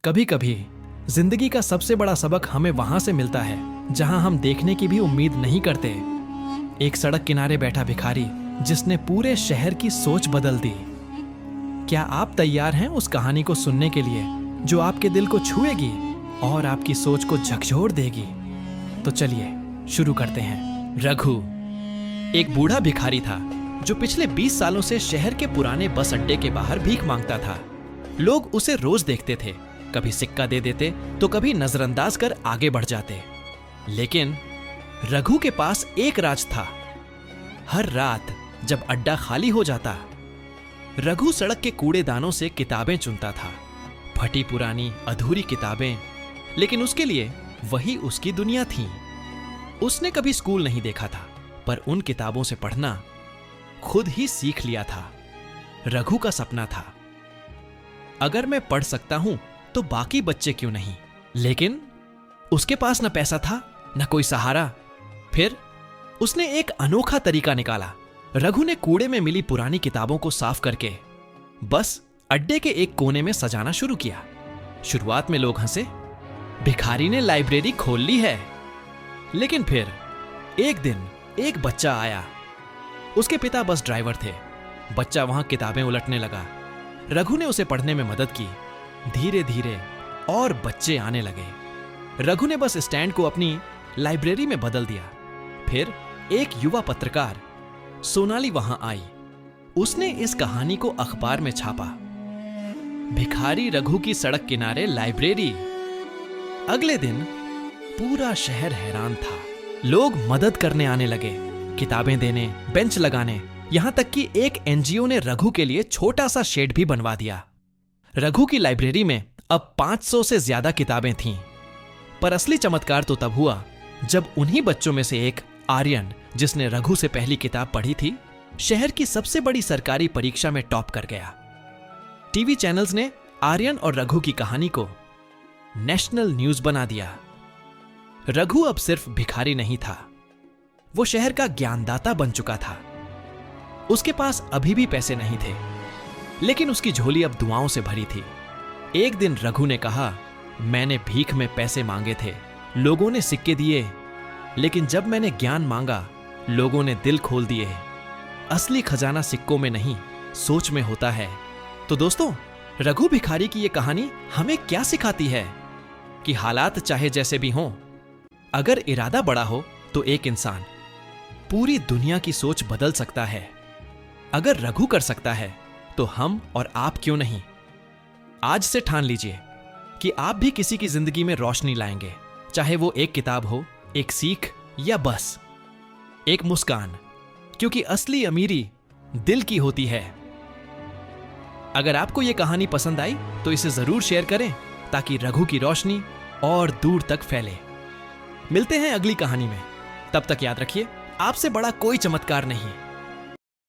कभी कभी जिंदगी का सबसे बड़ा सबक हमें वहां से मिलता है जहां हम देखने की भी उम्मीद नहीं करते। एक सड़क किनारे बैठा भिखारी जिसने पूरे शहर की सोच बदल दी। क्या आप तैयार हैं उस कहानी को सुनने के लिए जो आपके दिल को छुएगी और आपकी सोच को झकझोर देगी? तो चलिए शुरू करते हैं। रघु एक बूढ़ा भिखारी था जो पिछले 20 सालों से शहर के पुराने बस अड्डे के बाहर भीख मांगता था। लोग उसे रोज देखते थे, कभी सिक्का दे देते तो कभी नजरअंदाज कर आगे बढ़ जाते। लेकिन रघु के पास एक राज था। हर रात जब अड्डा खाली हो जाता, रघु सड़क के कूड़ेदानों से किताबें चुनता था। फटी पुरानी अधूरी किताबें, लेकिन उसके लिए वही उसकी दुनिया थी। उसने कभी स्कूल नहीं देखा था, पर उन किताबों से पढ़ना खुद ही सीख लिया था। रघु का सपना था, अगर मैं पढ़ सकता हूं तो बाकी बच्चे क्यों नहीं। लेकिन उसके पास न पैसा था न कोई सहारा। फिर उसने एक अनोखा तरीका निकाला। रघु ने कूड़े में मिली पुरानी किताबों को साफ करके बस अड्डे के एक कोने में सजाना शुरू किया। शुरुआत में लोग हंसे, भिखारी ने लाइब्रेरी खोल ली है। लेकिन फिर एक दिन एक बच्चा आया। उसके पिता बस ड्राइवर थे। बच्चा वहां किताबें उलटने लगा। रघु ने उसे पढ़ने में मदद की। धीरे धीरे और बच्चे आने लगे। रघु ने बस स्टैंड को अपनी लाइब्रेरी में बदल दिया। फिर एक युवा पत्रकार सोनाली वहां आई। उसने इस कहानी को अखबार में छापा, भिखारी रघु की सड़क किनारे लाइब्रेरी। अगले दिन पूरा शहर हैरान था। लोग मदद करने आने लगे, किताबें देने, बेंच लगाने, यहां तक कि एक एनजीओ ने रघु के लिए छोटा सा शेड भी बनवा दिया। रघु की लाइब्रेरी में अब 500 से ज्यादा किताबें थीं। पर असली चमत्कार तो तब हुआ जब उन्हीं बच्चों में से एक आर्यन, जिसने रघु से पहली किताब पढ़ी थी, शहर की सबसे बड़ी सरकारी परीक्षा में टॉप कर गया। टीवी चैनल्स ने आर्यन और रघु की कहानी को नेशनल न्यूज बना दिया। रघु अब सिर्फ भिखारी नहीं था, वो शहर का ज्ञानदाता बन चुका था। उसके पास अभी भी पैसे नहीं थे, लेकिन उसकी झोली अब दुआओं से भरी थी। एक दिन रघु ने कहा, मैंने भीख में पैसे मांगे थे, लोगों ने सिक्के दिए, लेकिन जब मैंने ज्ञान मांगा, लोगों ने दिल खोल दिए। असली खजाना सिक्कों में नहीं, सोच में होता है। तो दोस्तों, रघु भिखारी की यह कहानी हमें क्या सिखाती है कि हालात चाहे जैसे भी हों, अगर इरादा बड़ा हो तो एक इंसान पूरी दुनिया की सोच बदल सकता है। अगर रघु कर सकता है तो हम और आप क्यों नहीं। आज से ठान लीजिए कि आप भी किसी की जिंदगी में रोशनी लाएंगे, चाहे वो एक किताब हो, एक सीख, या बस एक मुस्कान, क्योंकि असली अमीरी दिल की होती है। अगर आपको यह कहानी पसंद आई तो इसे जरूर शेयर करें ताकि रघु की रोशनी और दूर तक फैले। मिलते हैं अगली कहानी में। तब तक याद रखिए, आपसे बड़ा कोई चमत्कार नहीं।